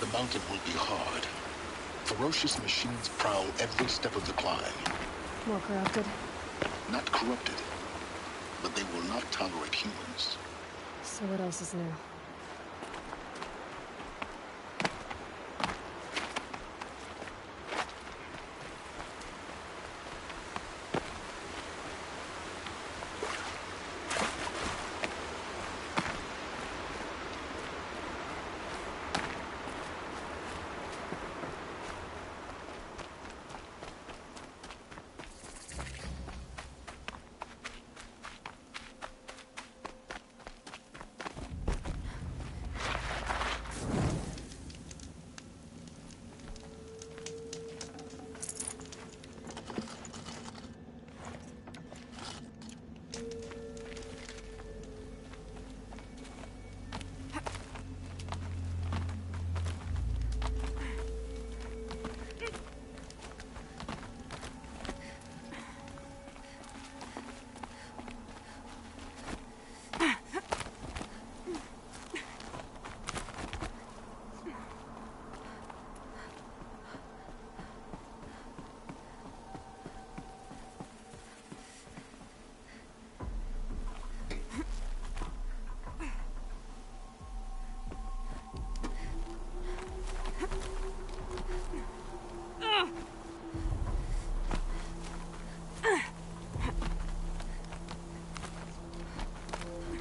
the mountain will be hard. Ferocious machines prowl every step of the climb. More corrupted? Not corrupted, but they will not tolerate humans. So what else is new?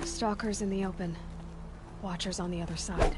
Stalkers in the open. Watchers on the other side.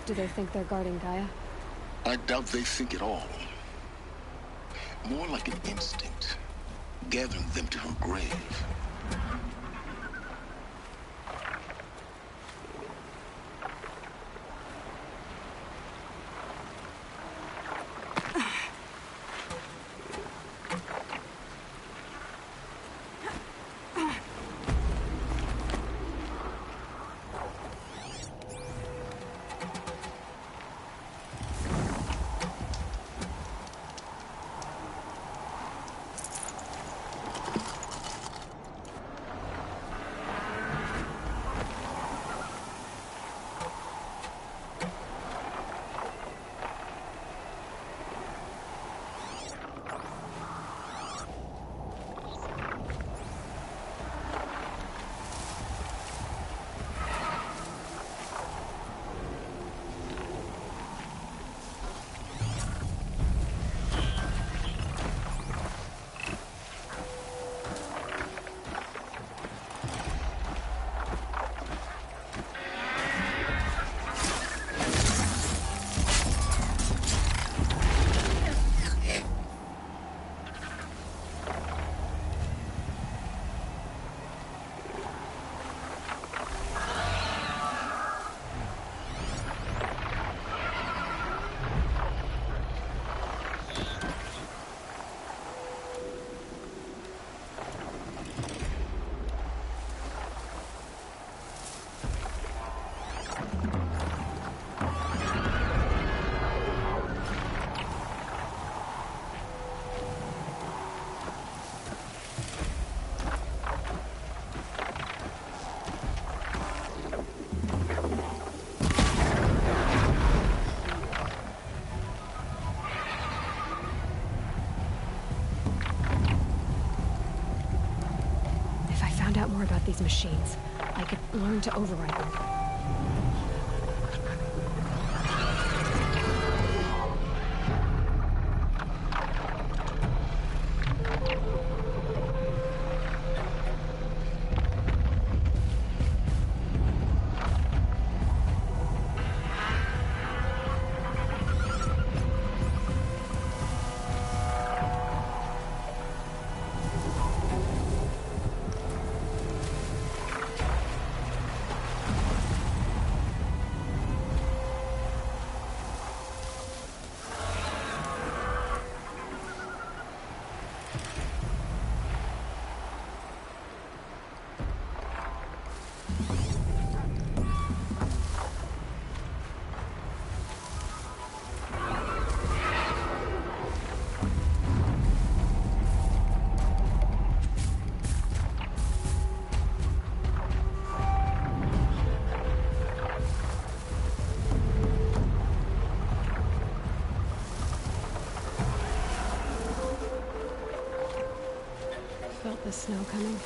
Do they think they're guarding Gaia? I doubt they think at all. More like an instinct, gathering them to her grave. More about these machines. I could learn to override them. Felt the snow coming.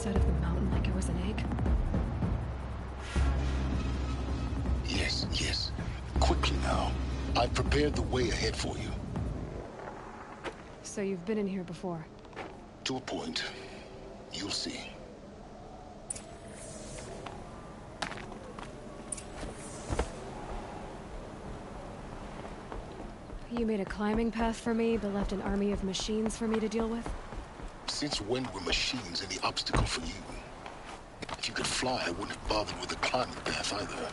inside of the mountain like it was an egg? Yes, yes. Quickly now. I've prepared the way ahead for you. So you've been in here before? To a point. You'll see. You made a climbing path for me, but left an army of machines for me to deal with? Since when were machines any obstacle for you? If you could fly, I wouldn't have bothered with the climbing path either.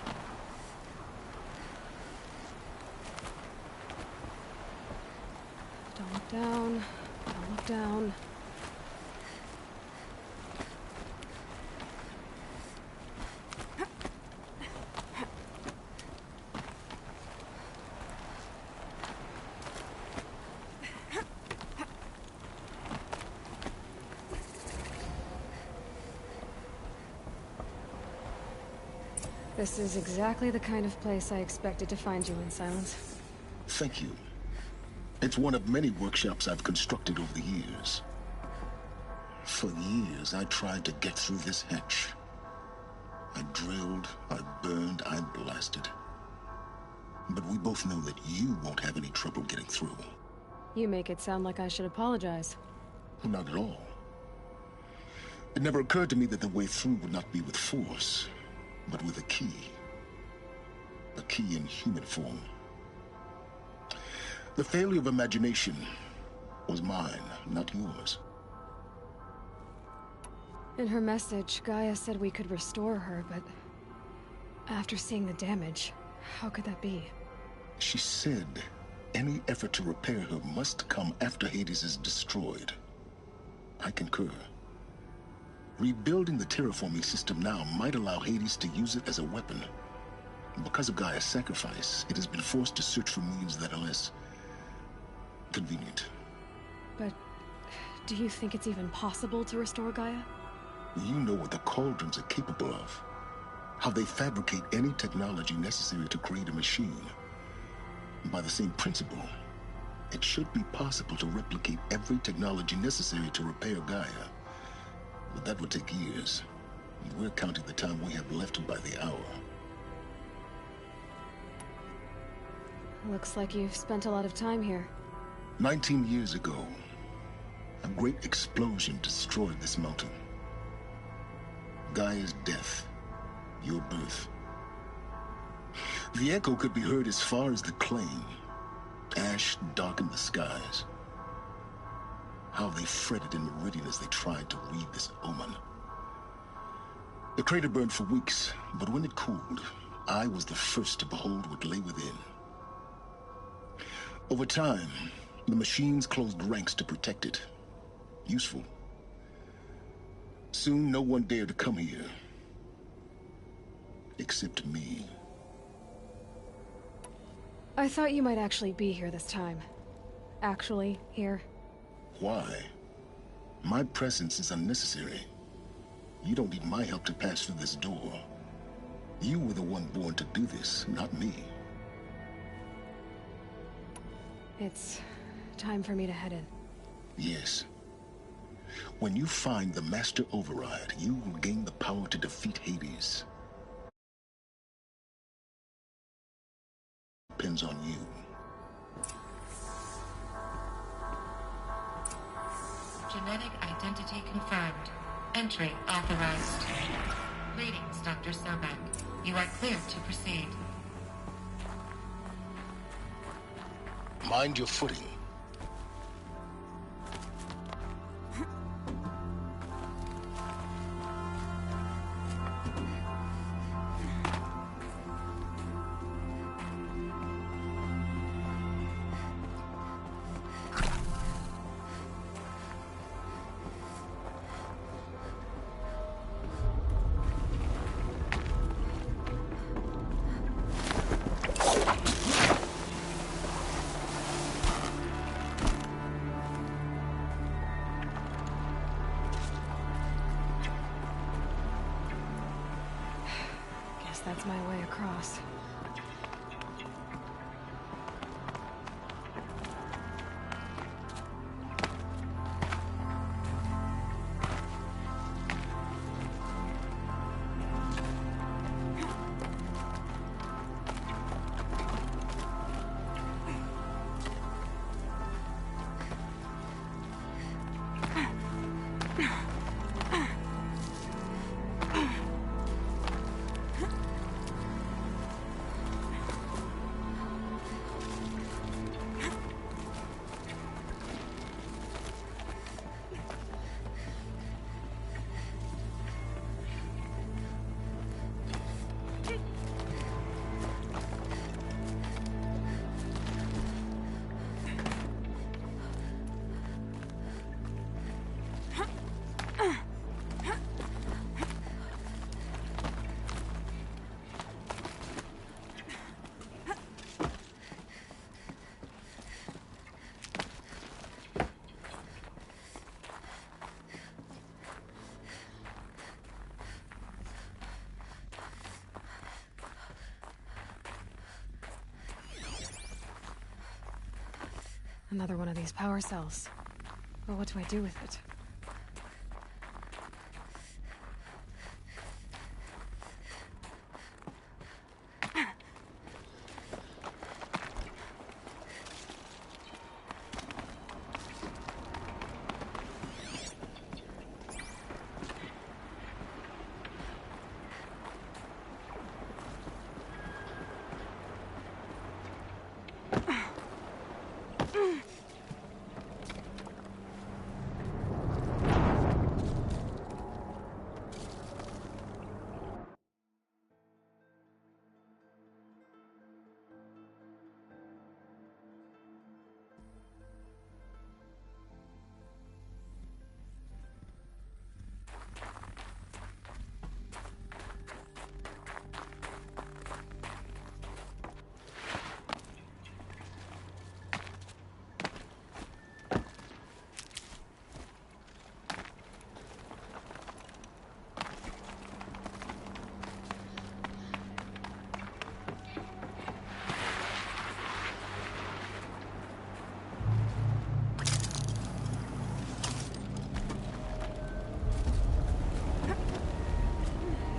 Don't look down. Don't look down. This is exactly the kind of place I expected to find you in, Silence. Thank you. It's one of many workshops I've constructed over the years. For years, I tried to get through this hatch. I drilled, I burned, I blasted. But we both know that you won't have any trouble getting through. You make it sound like I should apologize. Not at all. It never occurred to me that the way through would not be with force, but with a key. A key in human form. The failure of imagination was mine, not yours. In her message, Gaia said we could restore her, but after seeing the damage, how could that be? She said any effort to repair her must come after Hades is destroyed. I concur. Rebuilding the terraforming system now might allow Hades to use it as a weapon. Because of Gaia's sacrifice, it has been forced to search for means that are less convenient. But do you think it's even possible to restore Gaia? You know what the Cauldrons are capable of. How they fabricate any technology necessary to create a machine. By the same principle, it should be possible to replicate every technology necessary to repair Gaia. But that would take years. And we're counting the time we have left by the hour. Looks like you've spent a lot of time here. 19 years ago, a great explosion destroyed this mountain. Gaia's death, your birth. The echo could be heard as far as the claim. Ash darkened the skies. How they fretted in meridian as they tried to read this omen. The crater burned for weeks, but when it cooled, I was the first to behold what lay within. Over time, the machines closed ranks to protect it. Useful. Soon, no one dared to come here. Except me. I thought you might actually be here this time. Actually, here. Why? My presence is unnecessary. You don't need my help to pass through this door. You were the one born to do this, not me. It's time for me to head in. Yes. When you find the Master Override, you will gain the power to defeat Hades. Depends on you. Genetic identity confirmed. Entry authorized. Greetings, Dr. Sobek. You are cleared to proceed. Mind your footing. That's my way across. Another one of these power cells. Well, what do I do with it?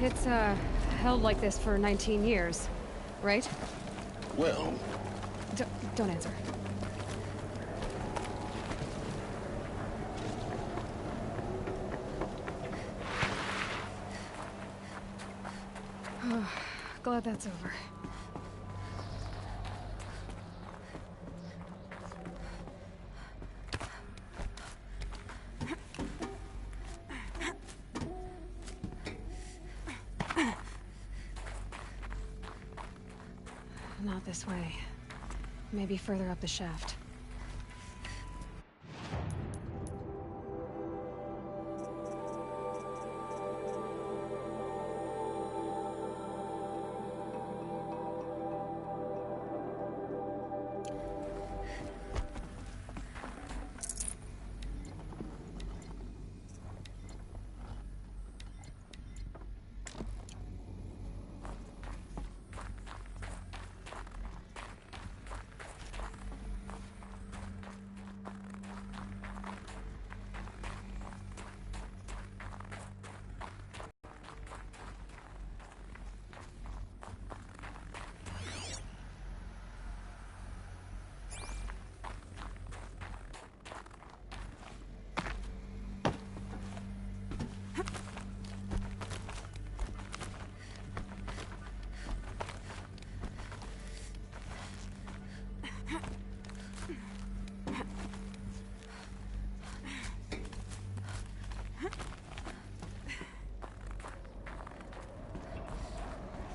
It's, held like this for 19 years, right? Well, Don't answer. Glad that's over. Not this way. Maybe further up the shaft.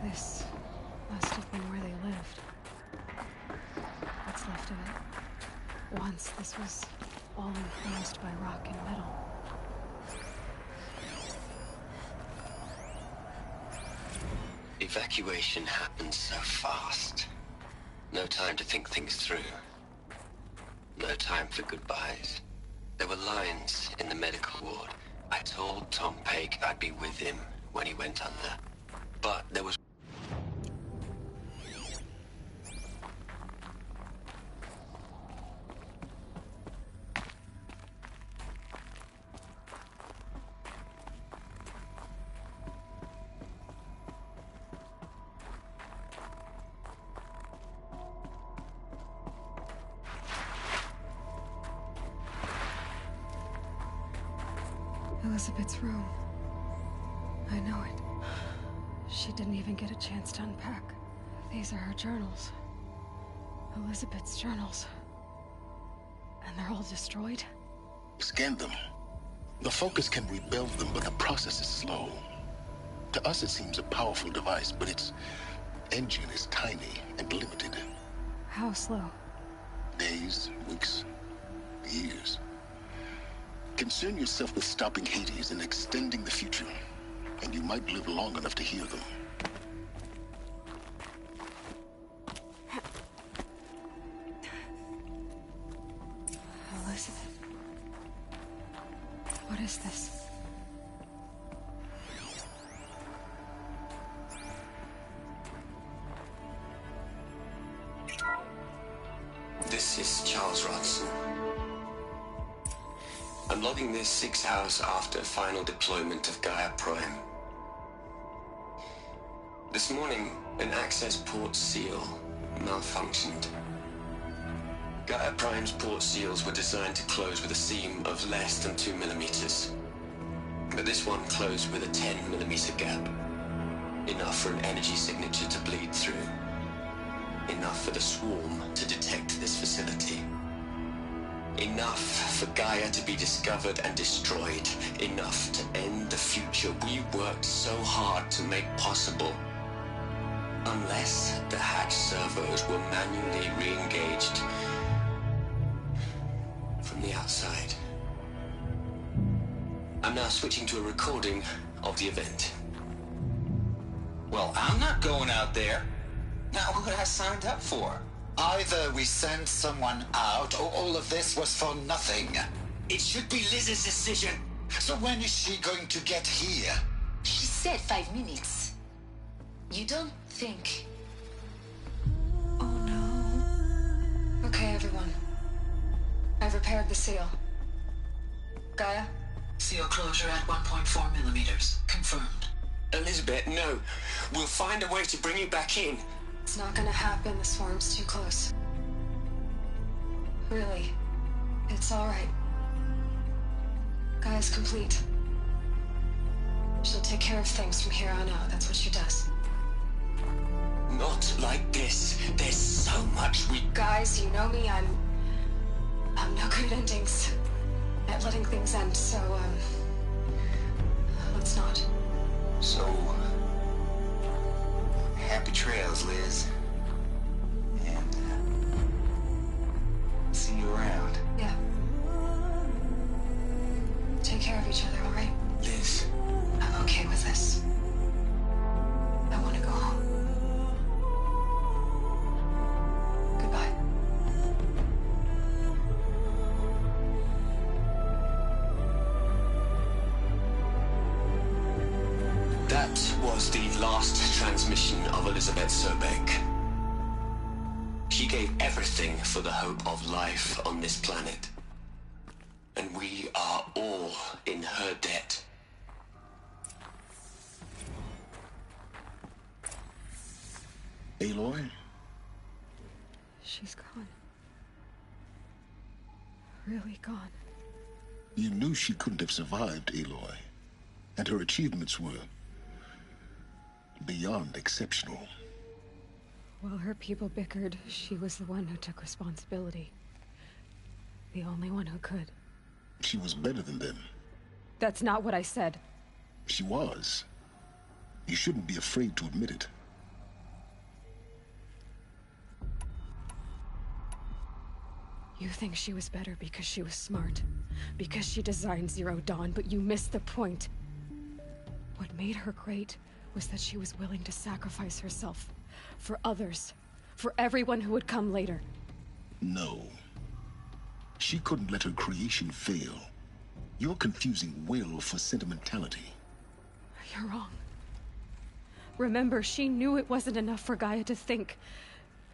This must have been where they lived. What's left of it. Once this was all enclosed by rock and metal. Evacuation happened so fast. No time to think things through. No time for goodbyes. There were lines in the medical ward. I told Tom Paik I'd be with him when he went under. But there was... Elizabeth's room. I know it. She didn't even get a chance to unpack. These are her journals. Elizabeth's journals. And they're all destroyed? scan them. The Focus can rebuild them, but the process is slow. To us, it seems a powerful device, but its engine is tiny and limited. How slow? Days, weeks, years. Concern yourself with stopping Hades and extending the future, and you might live long enough to hear them. Elizabeth. What is this? This This is Charles Rodson. I'm logging this 6 hours after final deployment of Gaia Prime. This morning, an access port seal malfunctioned. Gaia Prime's port seals were designed to close with a seam of less than 2 millimeters. But this one closed with a 10 millimeter gap. Enough for an energy signature to bleed through. Enough for the swarm to detect this facility. Enough for Gaia to be discovered and destroyed. Enough to end the future we worked so hard to make possible. Unless the hatch servos were manually re-engaged from the outside. I'm now switching to a recording of the event. Well, I'm not going out there. Not what I signed up for. Either we send someone out, or all of this was for nothing. It should be Liz's decision. So when is she going to get here? She said 5 minutes. You don't think... Oh no. Okay, everyone. I've repaired the seal. Gaia? Seal closure at 1.4 millimeters. Confirmed. Elizabeth, no. We'll find a way to bring you back in. It's not gonna happen. The swarm's too close. Really. It's alright. Gaia's complete. She'll take care of things from here on out. That's what she does. Not like this. There's so much we... Guys, you know me. I'm no good at endings. At letting things end, so, let's not. So... happy trails, Liz. And, see you around. Yeah. Take care of each other, alright? Liz. I'm okay with this. I want to go home. Goodbye. That was the last transmission of Elizabeth Sobek. She gave everything for the hope of life on this planet. And we are all in her debt. Aloy? She's gone. Really gone. You knew she couldn't have survived, Aloy. And her achievements were beyond exceptional. While her people bickered, she was the one who took responsibility. The only one who could. She was better than them. That's not what I said. She was. You shouldn't be afraid to admit it. You think she was better because she was smart, because she designed Zero Dawn, but you missed the point. What made her great was that she was willing to sacrifice herself for others, for everyone who would come later. No. She couldn't let her creation fail. You're confusing will for sentimentality. You're wrong. Remember, she knew it wasn't enough for Gaia to think.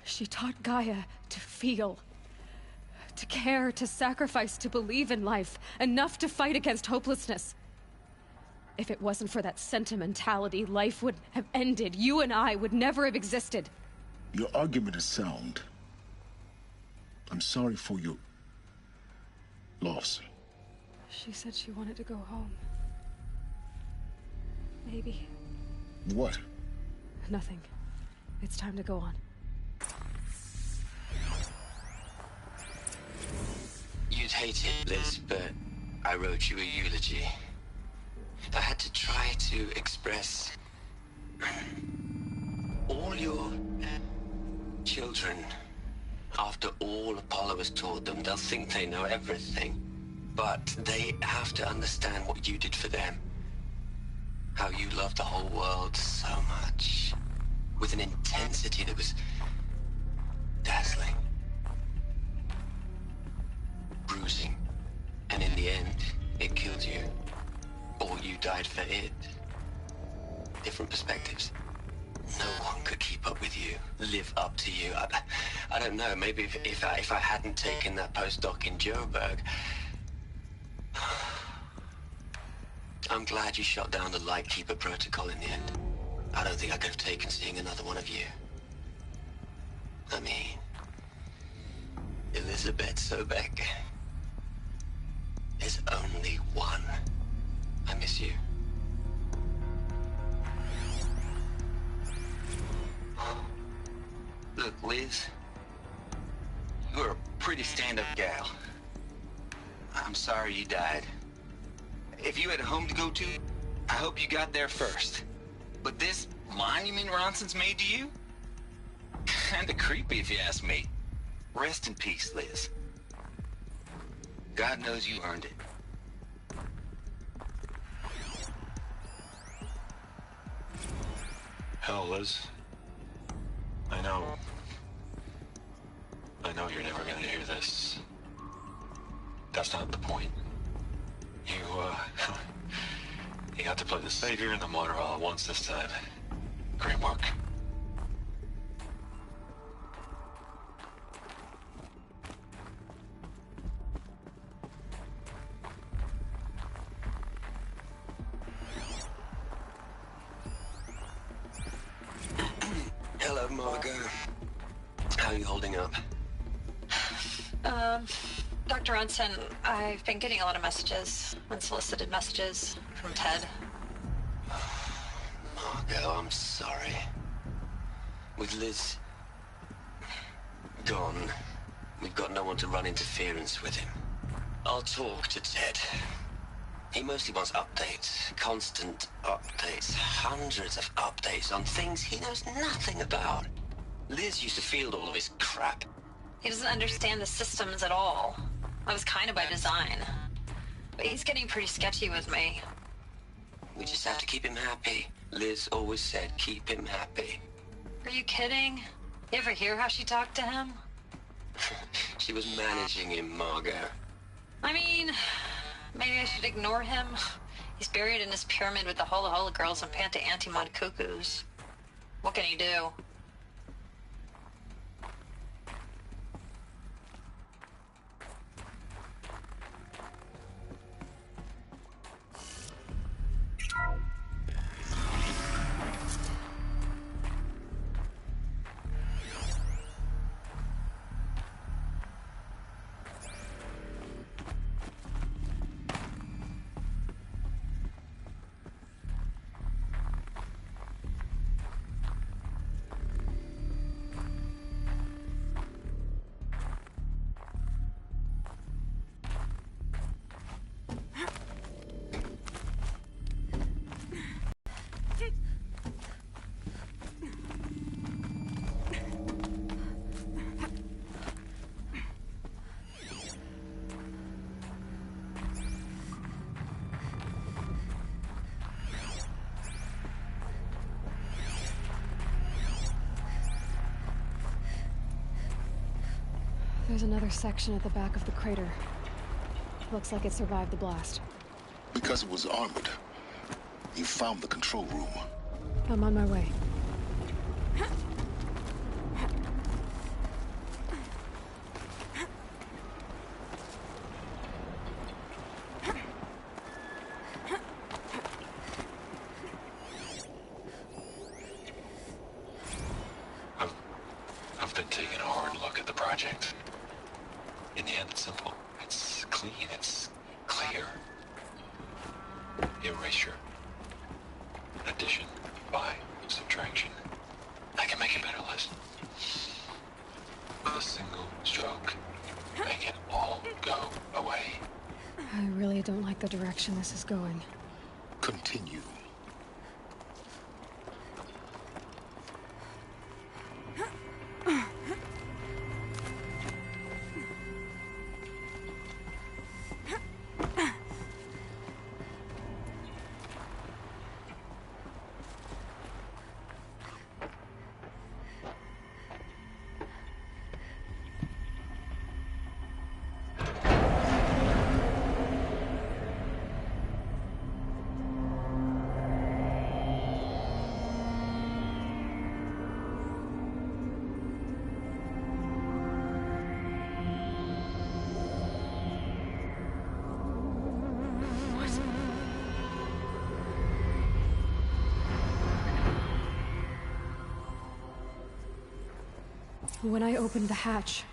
She taught Gaia to feel. To care, to sacrifice, to believe in life. Enough to fight against hopelessness. If it wasn't for that sentimentality, life would have ended. You and I would never have existed. Your argument is sound. I'm sorry for your loss. She said she wanted to go home. Maybe. What? Nothing. It's time to go on. You'd hate it, Liz, but I wrote you a eulogy. I had to try to express all your children. After all Apollo has taught them, they'll think they know everything. But they have to understand what you did for them. How you loved the whole world so much. With an intensity that was dazzling. Bruising. And in the end, it killed you. Or you died for it. Different perspectives. No one could keep up with you, live up to you. I don't know. Maybe if I hadn't taken that postdoc in Joburg. I'm glad you shot down the Lightkeeper protocol in the end. I don't think I could have taken seeing another one of you. I mean, Elizabeth Sobek. There's only one. I miss you. Look, Liz. You're a pretty stand-up gal. I'm sorry you died. If you had a home to go to, I hope you got there first. But this monument Ronson's made to you? Kinda creepy if you ask me. Rest in peace, Liz. God knows you earned it. Hell, Liz. I know you're never gonna hear this. That's not the point. You got to play the savior and the martyr all at once this time. Great work. Hello, Margot. How are you holding up? Dr. Ronson, I've been getting a lot of messages, unsolicited messages from Ted. Margot, I'm sorry. With Liz gone, we've got no one to run interference with him. I'll talk to Ted. He mostly wants updates, constant updates, hundreds of updates on things he knows nothing about. Liz used to field all of his crap. He doesn't understand the systems at all. That was kind of by design. But he's getting pretty sketchy with me. We just have to keep him happy. Liz always said keep him happy. Are you kidding? You ever hear how she talked to him? She was managing him, Margot. I mean, maybe I should ignore him. He's buried in his pyramid with the Hola Hola girls and Panta Antimod cuckoos. What can he do? There's another section at the back of the crater. Looks like it survived the blast. Because it was armored. You found the control room. I'm on my way. I've been taking a hard look at the project. In the end, it's simple. It's clean. It's clear. Erasure. Addition. By. Subtraction. I can make a better list. With a single stroke. Make it all go away. I really don't like the direction this is going. Continue. When I opened the hatch,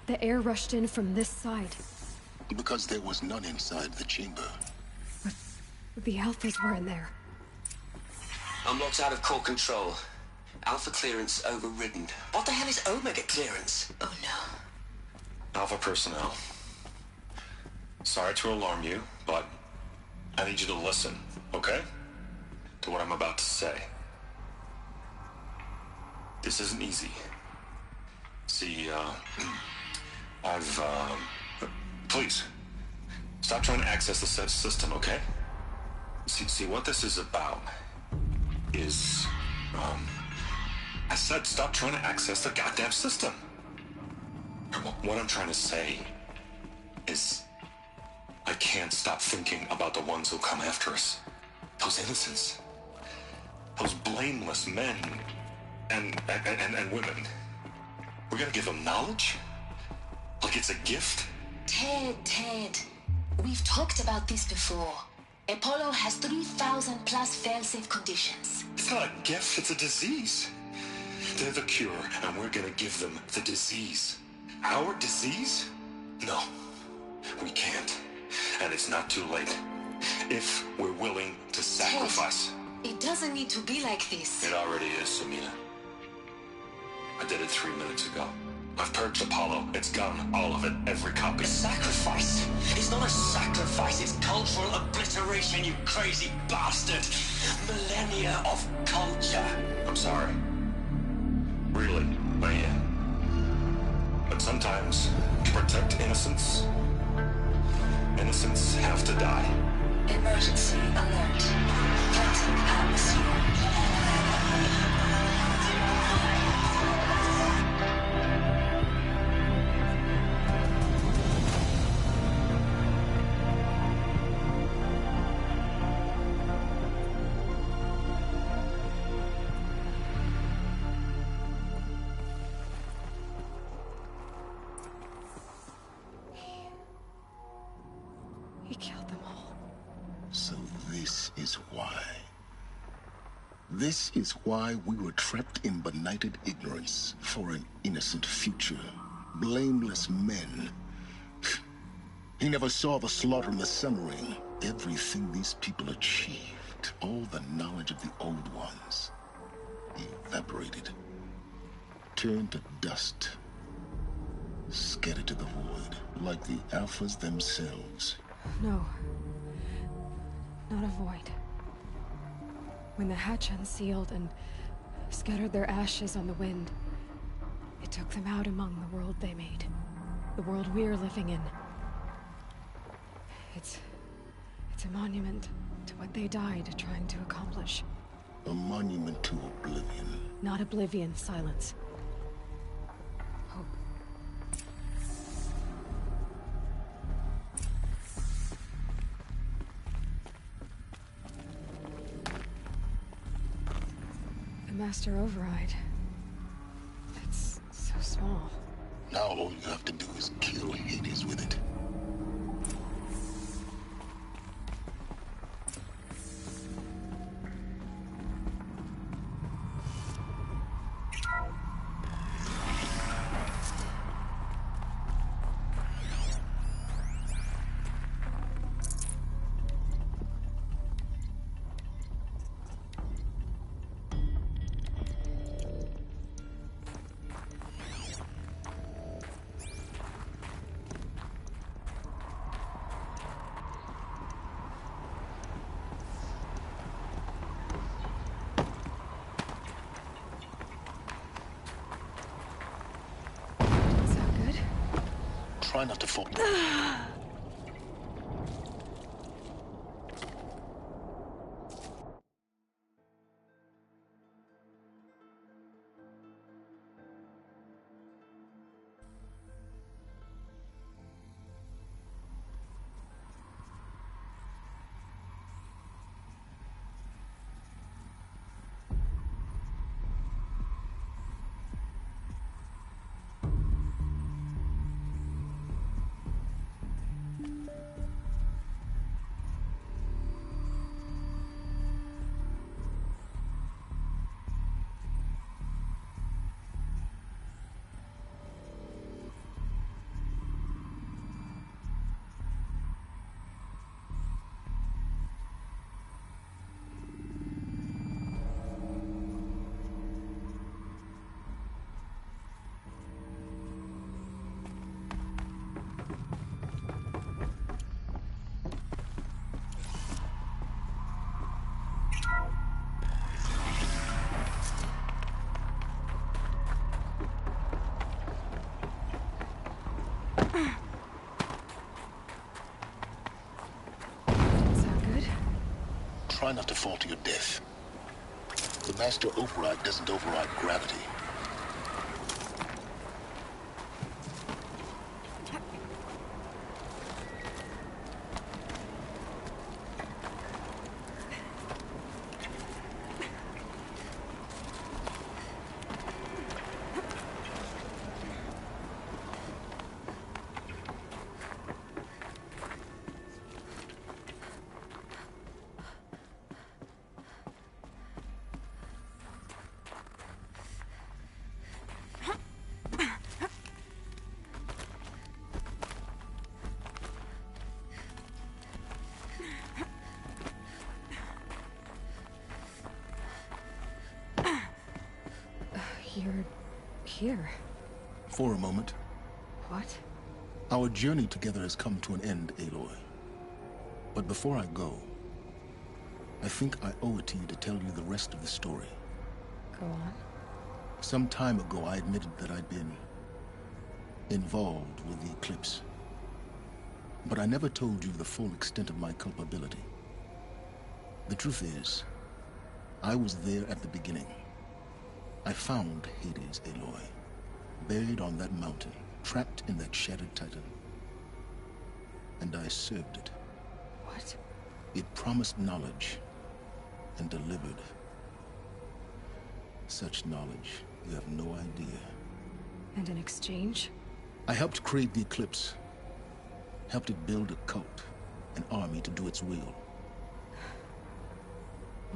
the air rushed in from this side. Because there was none inside the chamber. But the Alphas were in there. I'm locked out of core control. Alpha clearance overridden. What the hell is Omega clearance? Oh no. Alpha personnel. Sorry to alarm you, but I need you to listen, okay? To what I'm about to say. This isn't easy. See, please, stop trying to access the system, okay? See, what this is about is, I said stop trying to access the goddamn system. What I'm trying to say is, I can't stop thinking about the ones who come after us. Those innocents. Those blameless men and women. We're gonna give them knowledge? Like it's a gift? Ted. We've talked about this before. Apollo has 3,000 plus fail-safe conditions. It's not a gift, it's a disease. They're the cure, and we're gonna give them the disease. Our disease? No, we can't. And it's not too late. If we're willing to sacrifice. Ted, it doesn't need to be like this. It already is, Samina. I did it 3 minutes ago. I've purged Apollo. It's gone. All of it. Every copy. A sacrifice? It's not a sacrifice. It's cultural obliteration, you crazy bastard. Millennia of culture. I'm sorry. Really, I am. But sometimes, to protect innocence, innocents have to die. Emergency alert. Planting atmosphere. He killed them all. So this is why. This is why we were trapped in benighted ignorance for an innocent future. Blameless men. He never saw the slaughter in the submarine. Everything these people achieved, all the knowledge of the old ones, evaporated, turned to dust, scattered to the void, like the Alphas themselves. No. Not a void. When the hatch unsealed and scattered their ashes on the wind, it took them out among the world they made. The world we're living in. It's a monument to what they died trying to accomplish. A monument to oblivion. Not oblivion, silence. Hope. The Master Override. It's so small. Now all you have to do is kill Hades with it. Try not to fall. Sound good? Try not to fall to your death. The master override doesn't override gravity. You're here. For a moment. What? Our journey together has come to an end, Aloy. But before I go, I think I owe it to you to tell you the rest of the story. Go on. Some time ago, I admitted that I'd been involved with the eclipse. But I never told you the full extent of my culpability. The truth is, I was there at the beginning. I found Hades, Aloy, buried on that mountain, trapped in that shattered titan. And I served it. What? It promised knowledge and delivered. Such knowledge, you have no idea. And in exchange? I helped create the eclipse. Helped it build a cult, an army to do its will.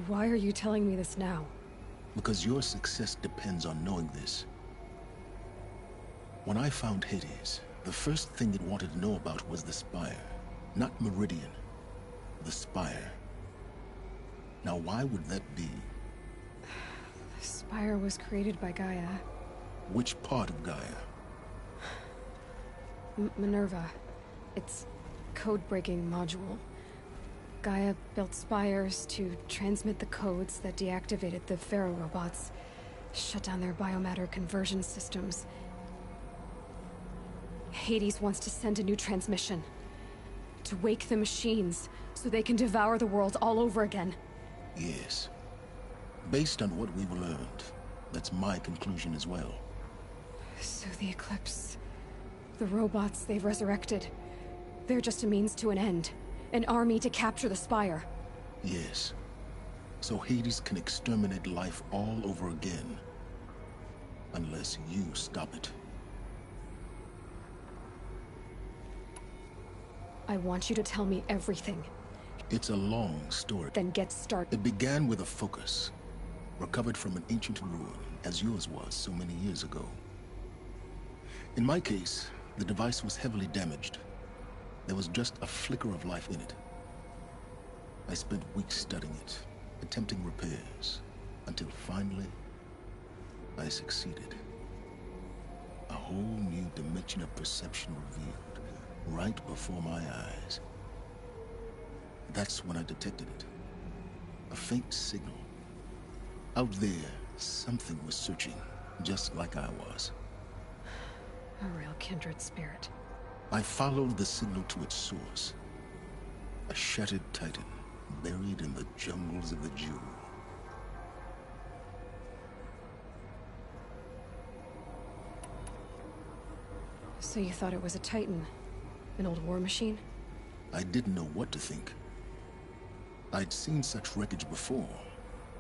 Why are you telling me this now? Because your success depends on knowing this. When I found Hades, the first thing it wanted to know about was the Spire. Not Meridian. The Spire. Now why would that be? The Spire was created by Gaia. Which part of Gaia? Minerva. It's code-breaking module. Gaia built spires to transmit the codes that deactivated the Pharaoh robots, shut down their biomatter conversion systems. Hades wants to send a new transmission. To wake the machines, so they can devour the world all over again. Yes. Based on what we've learned, that's my conclusion as well. So the Eclipse... the robots they've resurrected... they're just a means to an end. An army to capture the Spire. Yes. So Hades can exterminate life all over again. Unless you stop it. I want you to tell me everything. It's a long story. Then get started. It began with a focus. Recovered from an ancient ruin, as yours was so many years ago. In my case, the device was heavily damaged. There was just a flicker of life in it. I spent weeks studying it, attempting repairs, until finally, I succeeded. A whole new dimension of perception revealed, right before my eyes. That's when I detected it. A faint signal. Out there, something was searching, just like I was. A real kindred spirit. I followed the signal to its source. A shattered titan, buried in the jungles of the Jewel. So you thought it was a titan? An old war machine? I didn't know what to think. I'd seen such wreckage before.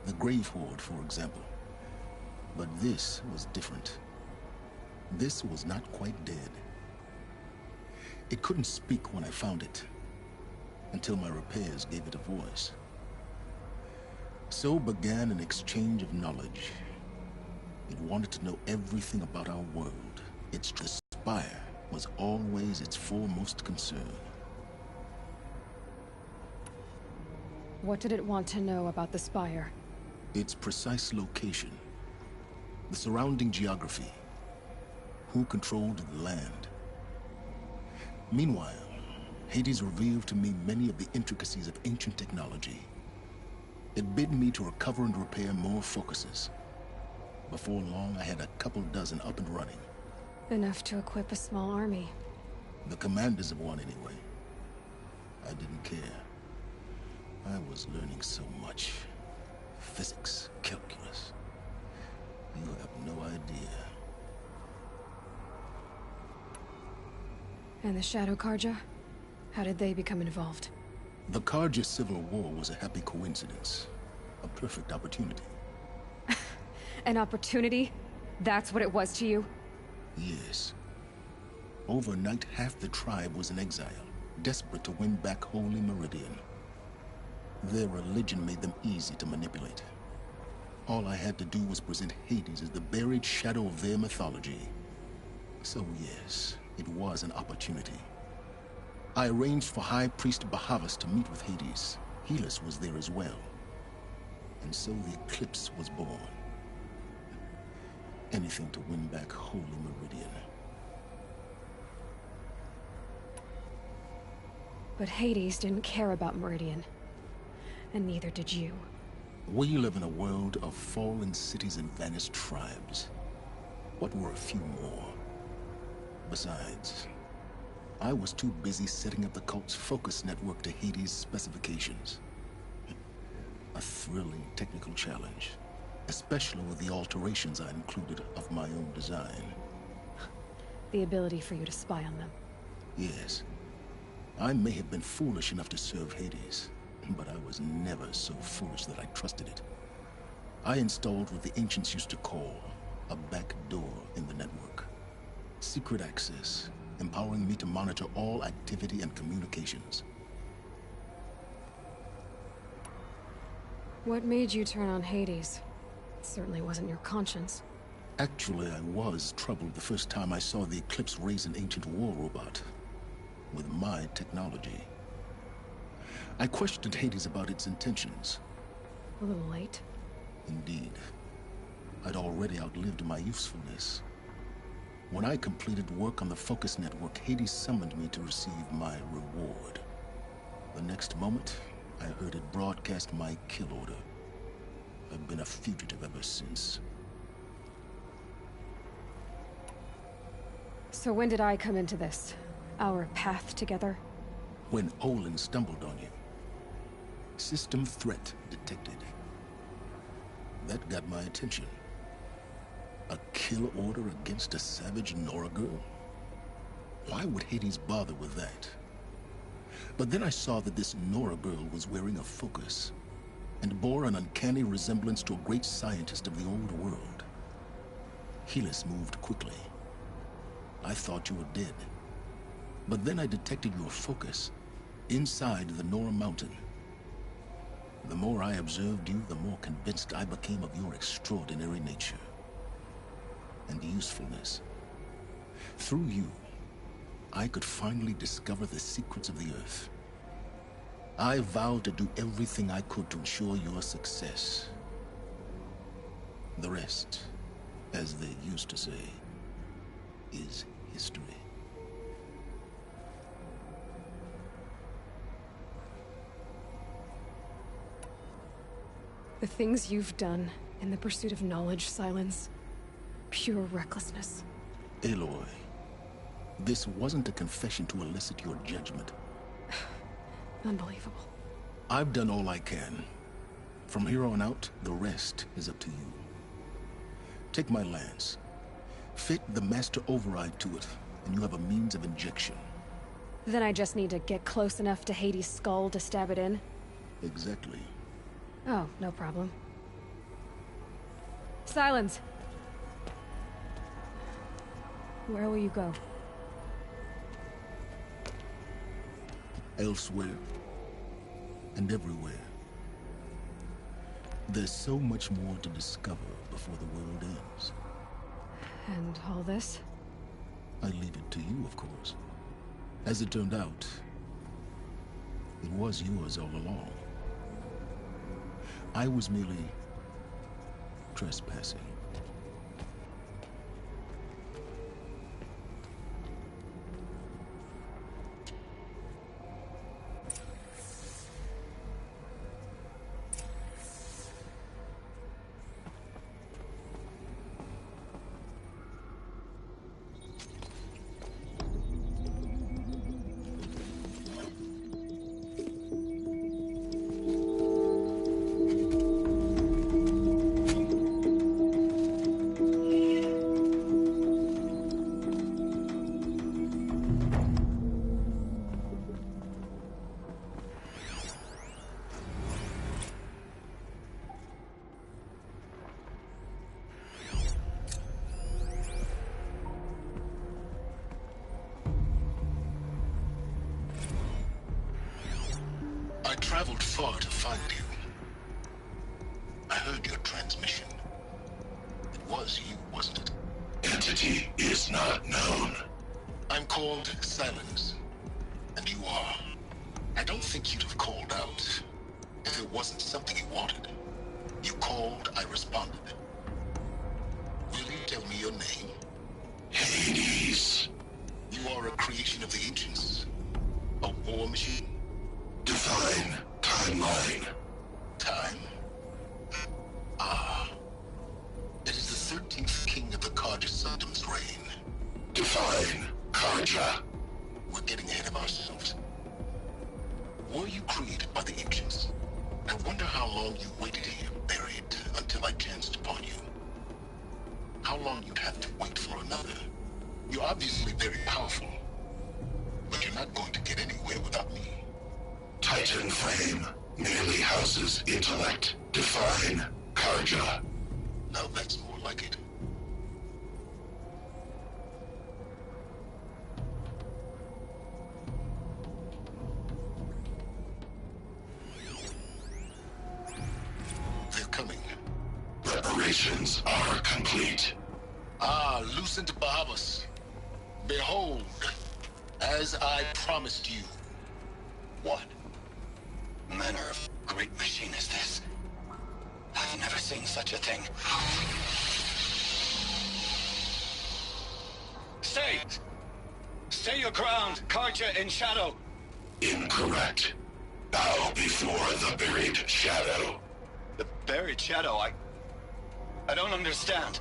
The Grave Horde, for example. But this was different. This was not quite dead. It couldn't speak when I found it, until my repairs gave it a voice. So began an exchange of knowledge. It wanted to know everything about our world. Its Spire was always its foremost concern. What did it want to know about the Spire? Its precise location, the surrounding geography, who controlled the land. Meanwhile, Hades revealed to me many of the intricacies of ancient technology. It bid me to recover and repair more focuses. Before long, I had a couple dozen up and running. Enough to equip a small army. The commanders of one, anyway. I didn't care. I was learning so much. Physics, calculus. You have no idea. And the Shadow Karja? How did they become involved? The Karja Civil War was a happy coincidence. A perfect opportunity. An opportunity? That's what it was to you? Yes. Overnight, half the tribe was in exile, desperate to win back Holy Meridian. Their religion made them easy to manipulate. All I had to do was present Hades as the buried shadow of their mythology. So yes, it was an opportunity. I arranged for High Priest Bahavas to meet with Hades. Helis was there as well. And so the Eclipse was born. Anything to win back Holy Meridian. But Hades didn't care about Meridian. And neither did you. We live in a world of fallen cities and vanished tribes. What were a few more? Besides, I was too busy setting up the cult's focus network to Hades' specifications. A thrilling technical challenge, especially with the alterations I included of my own design. The ability for you to spy on them. Yes. I may have been foolish enough to serve Hades, but I was never so foolish that I trusted it. I installed what the ancients used to call a back door in the network. Secret access, empowering me to monitor all activity and communications. What made you turn on Hades? It certainly wasn't your conscience. Actually, I was troubled the first time I saw the Eclipse raise an ancient war robot. With my technology. I questioned Hades about its intentions. A little late. Indeed. I'd already outlived my usefulness. When I completed work on the Focus Network, Hades summoned me to receive my reward. The next moment, I heard it broadcast my kill order. I've been a fugitive ever since. So when did I come into this? Our path together? When Olin stumbled on you. System threat detected. That got my attention. A kill order against a savage Nora girl? Why would Hades bother with that? But then I saw that this Nora girl was wearing a focus, and bore an uncanny resemblance to a great scientist of the old world. Helis moved quickly. I thought you were dead. But then I detected your focus inside the Nora mountain. The more I observed you, the more convinced I became of your extraordinary nature and usefulness. Through you, I could finally discover the secrets of the Earth. I vowed to do everything I could to ensure your success. The rest, as they used to say, is history. The things you've done in the pursuit of knowledge, Silence. Pure recklessness. Aloy, this wasn't a confession to elicit your judgment. Unbelievable. I've done all I can. From here on out, the rest is up to you. Take my lance. Fit the master override to it, and you have a means of injection. Then I just need to get close enough to Hades' skull to stab it in? Exactly. Oh, no problem. Silence! Where will you go? Elsewhere. And everywhere. There's so much more to discover before the world ends. And all this? I leave it to you, of course. As it turned out, it was yours all along. I was merely trespassing. traveled far to find you. I heard your transmission. It was you, wasn't it? Entity is not known. I'm called Silence, and you are. I don't think you'd have called out if it wasn't something you wanted. You called, I responded. Will you tell me your name? Hades. You are a creation of the ancients. A war machine? Define timeline. Time? Ah. It is the 13th king of the Karja Sultan's reign. Define Karja. We're getting ahead of ourselves. Were you created by the ancients? I wonder how long you waited here, buried, until I chanced upon you. How long you'd have to wait for another. You're obviously very powerful, but you're not going to get anywhere without me. Titan frame merely houses intellect. Define Karja. Now that's more like it. They're coming. Preparations are complete. Ah, Lucent Bahavas. Behold, as I promised you. What manner of great machine is this? I've never seen such a thing. Stay! Stay your ground, Karja in shadow! Incorrect. Bow before the buried shadow. The buried shadow, I don't understand.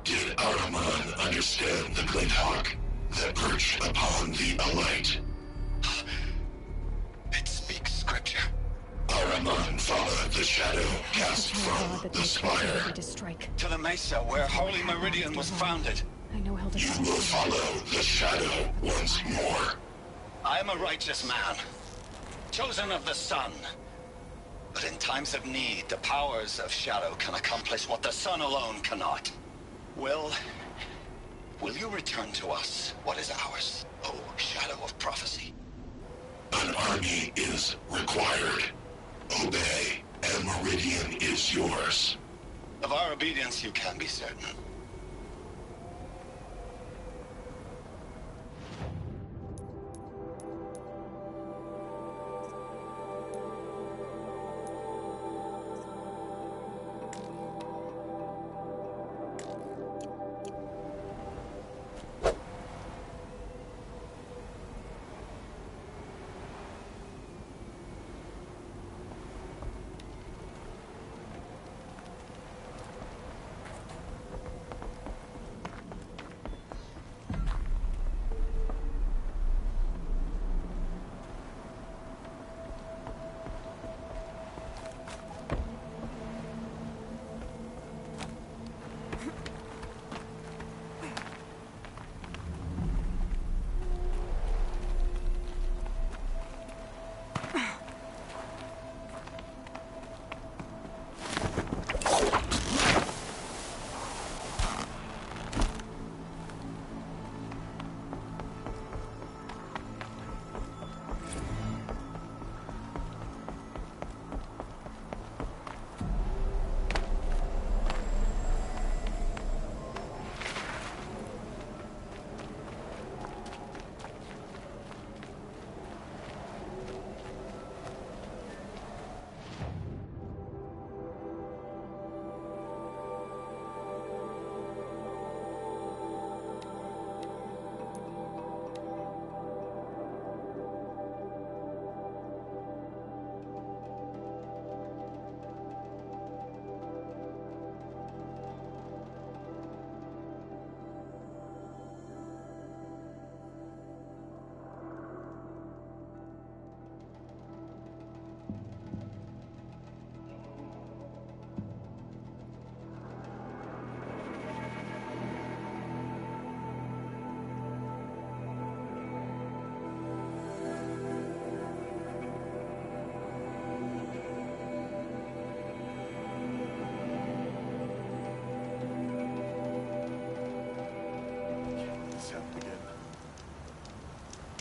Did Araman understand the glint hawk that perched upon the alight? It speaks scripture. Araman followed the shadow cast from the spire To the mesa where Holy Meridian was founded. I know Hilda. You will follow the shadow once more. I am a righteous man, chosen of the sun. But in times of need, the powers of shadow can accomplish what the sun alone cannot. Will you return to us what is ours, O shadow of prophecy? An army is required. Obey, and Meridian is yours. Of our obedience you can be certain.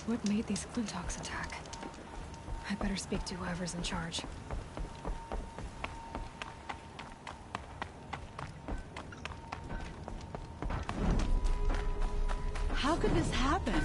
What made these Flinthawks attack? I'd better speak to whoever's in charge. How could this happen?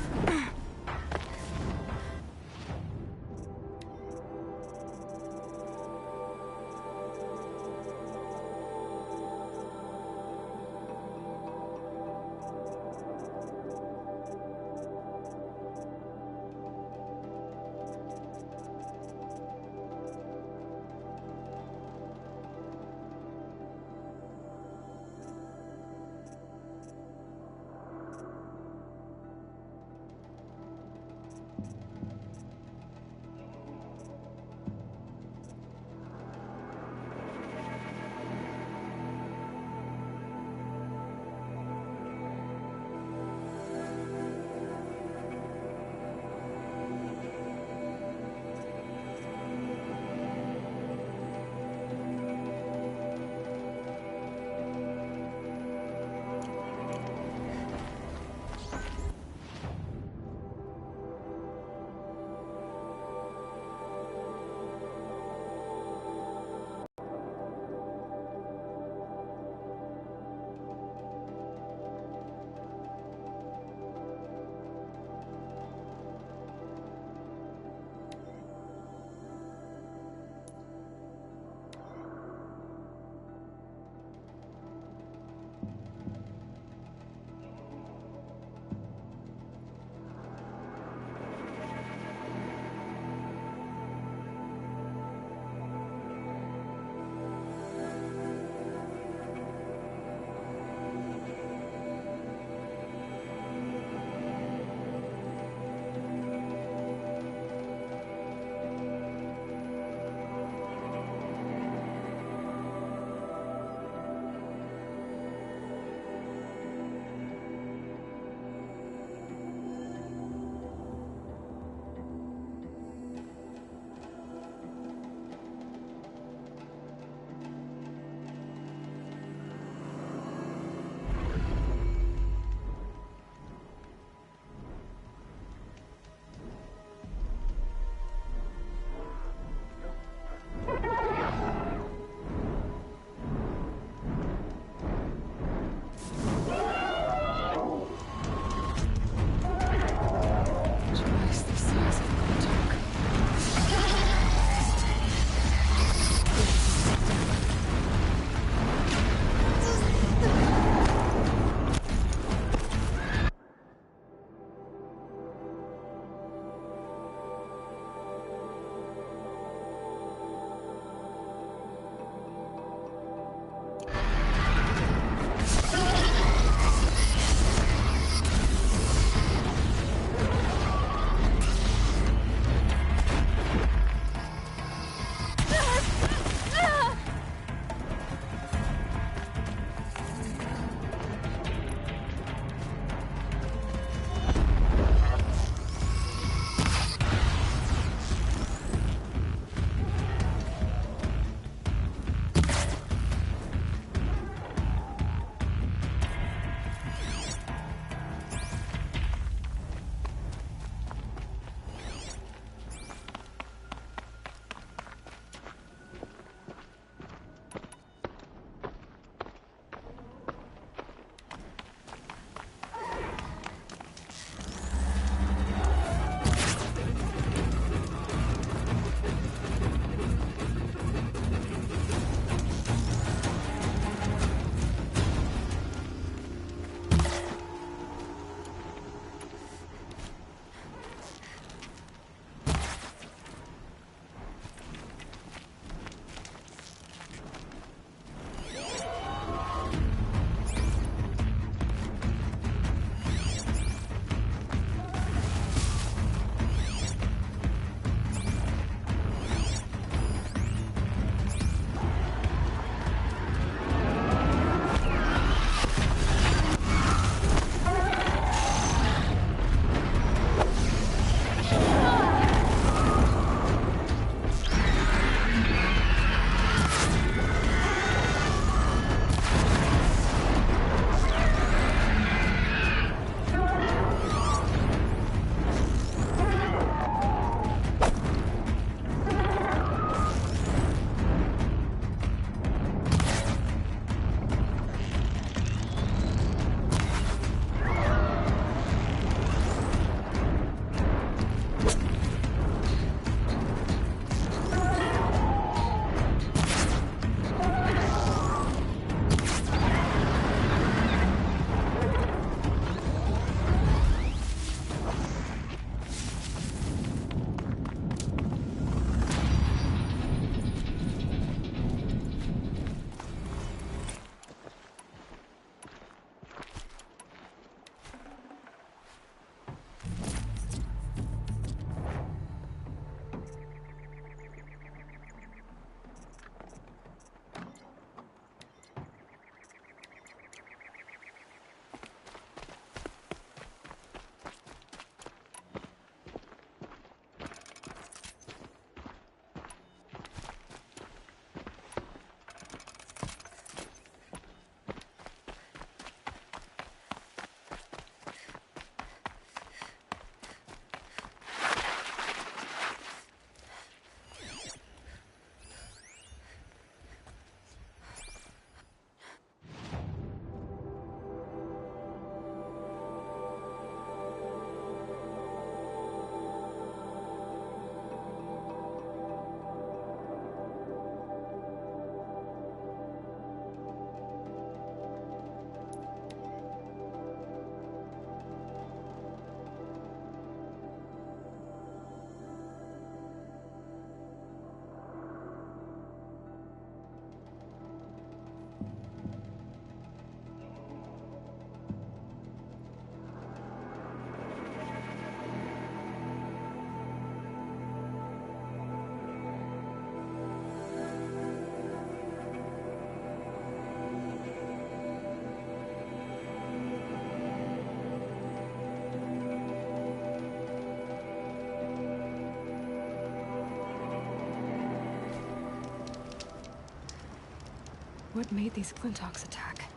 What made these Clintox attack?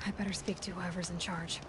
I better speak to whoever's in charge.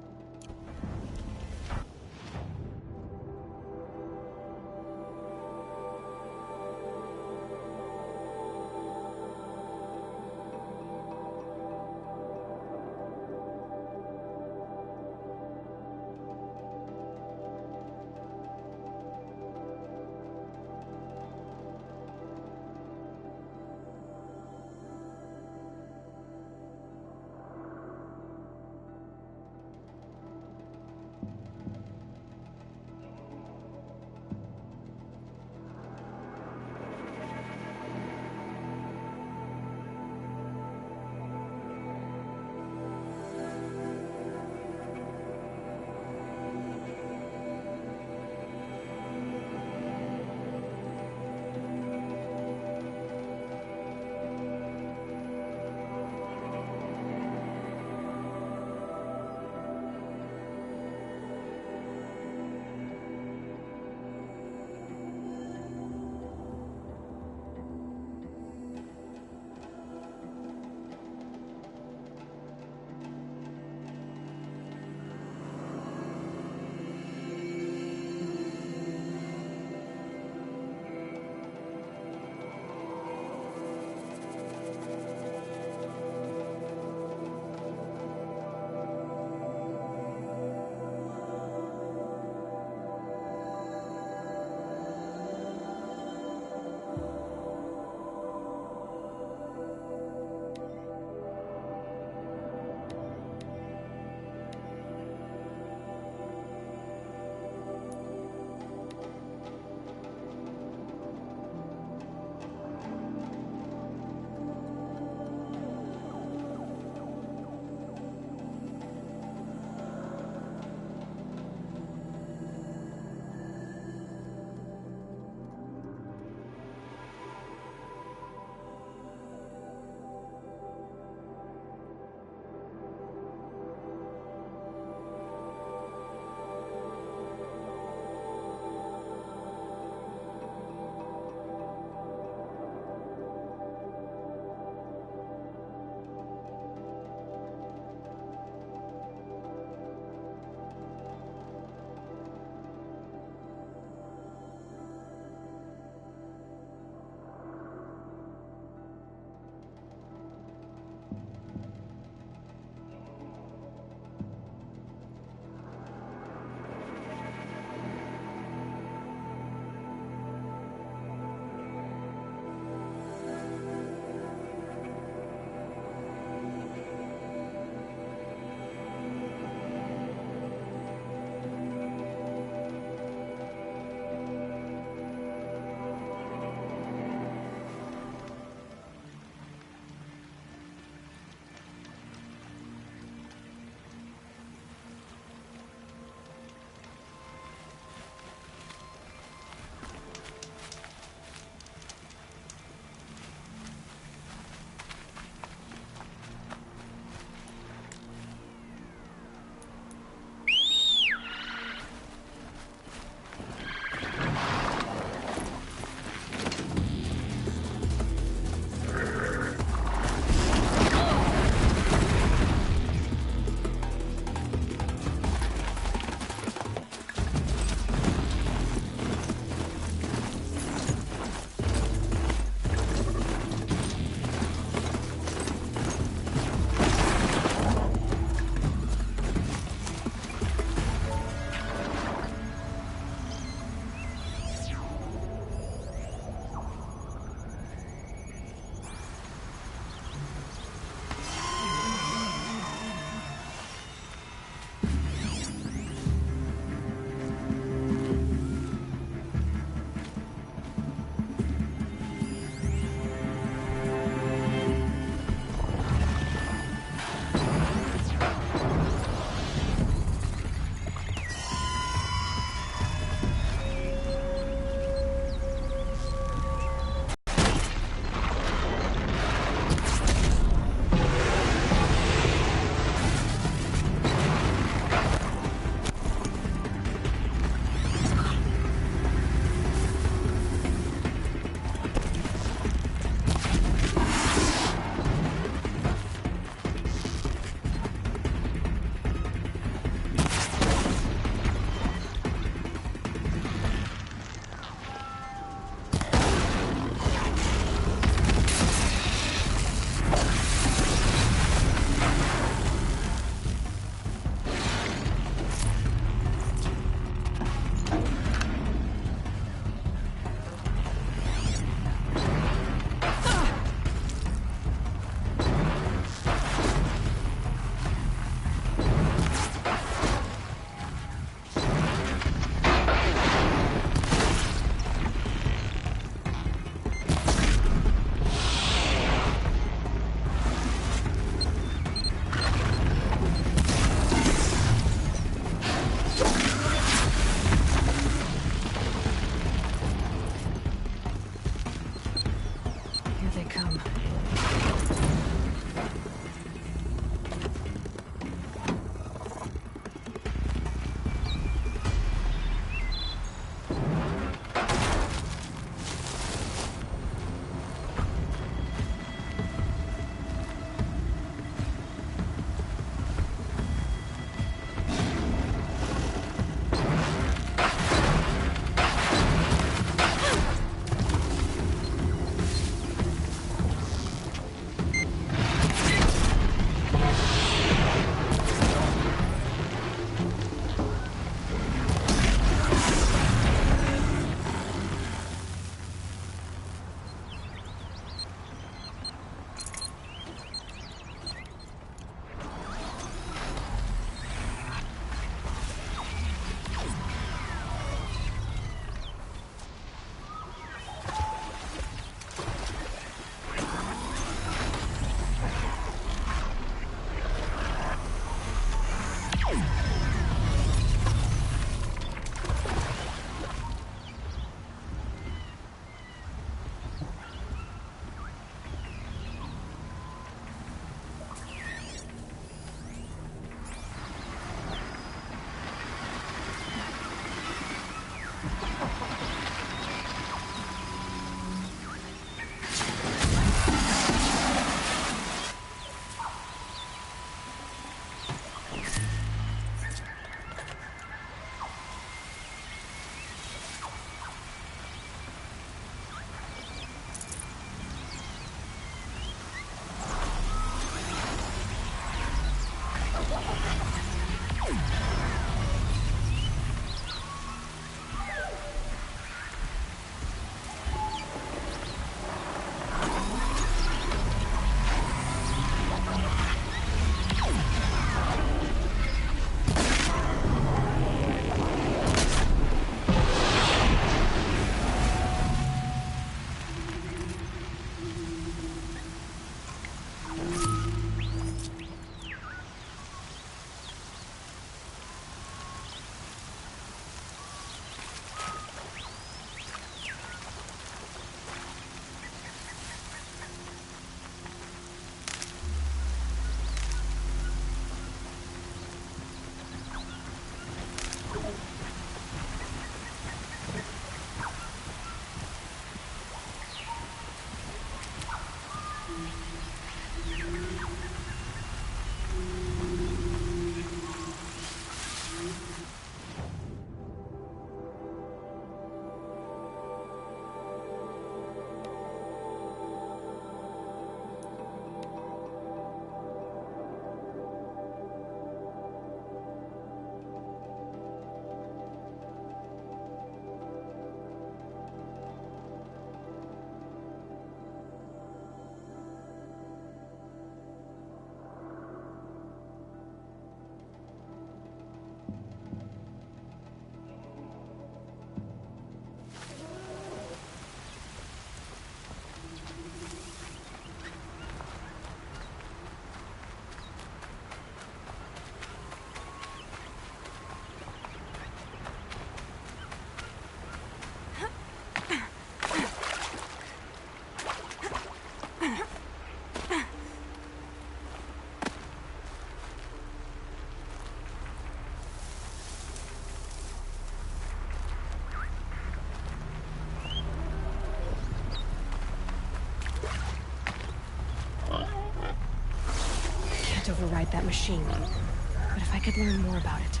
Override that machine. But if I could learn more about it.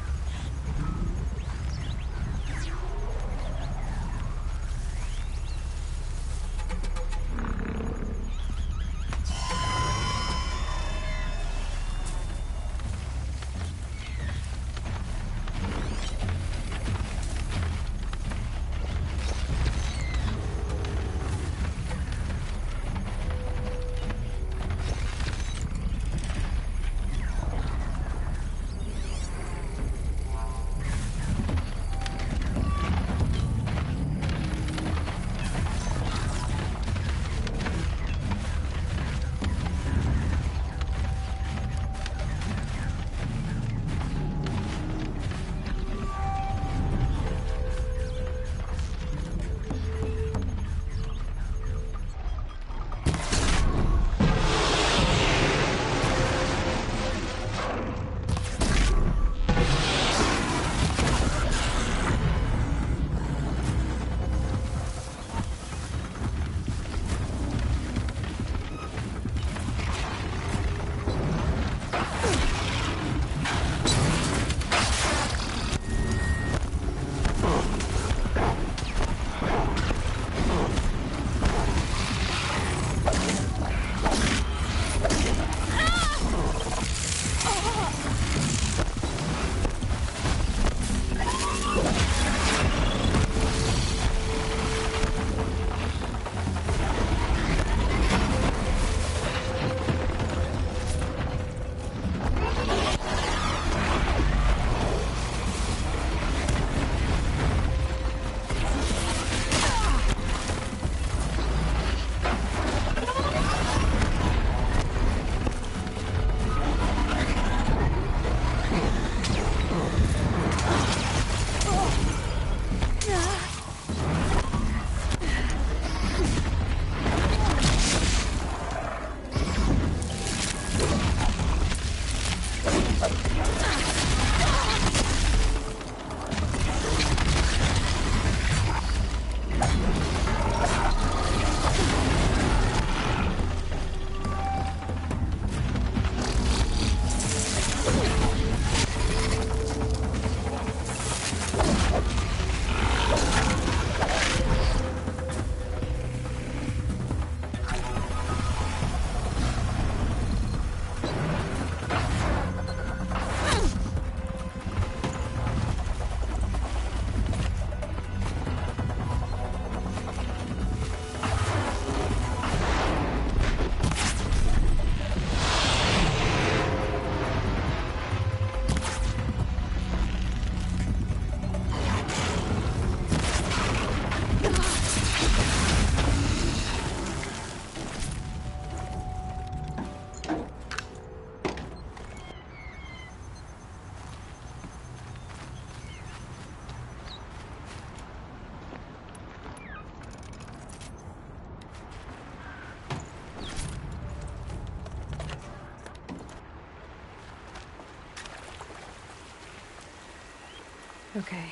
Okay,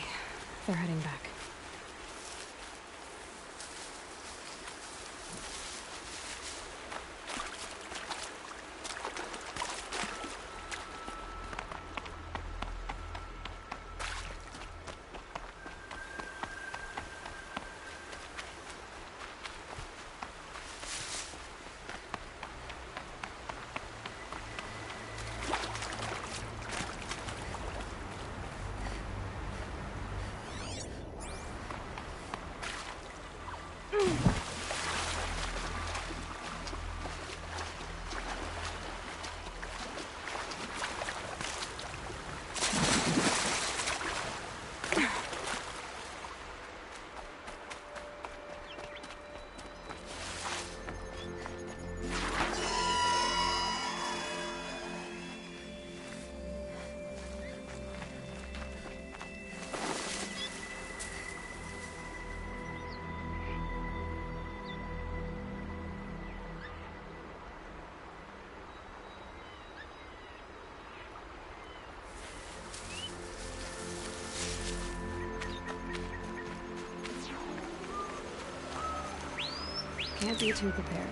they're heading back. Can't be too prepared.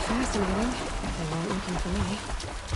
Fascinating. They weren't looking for me.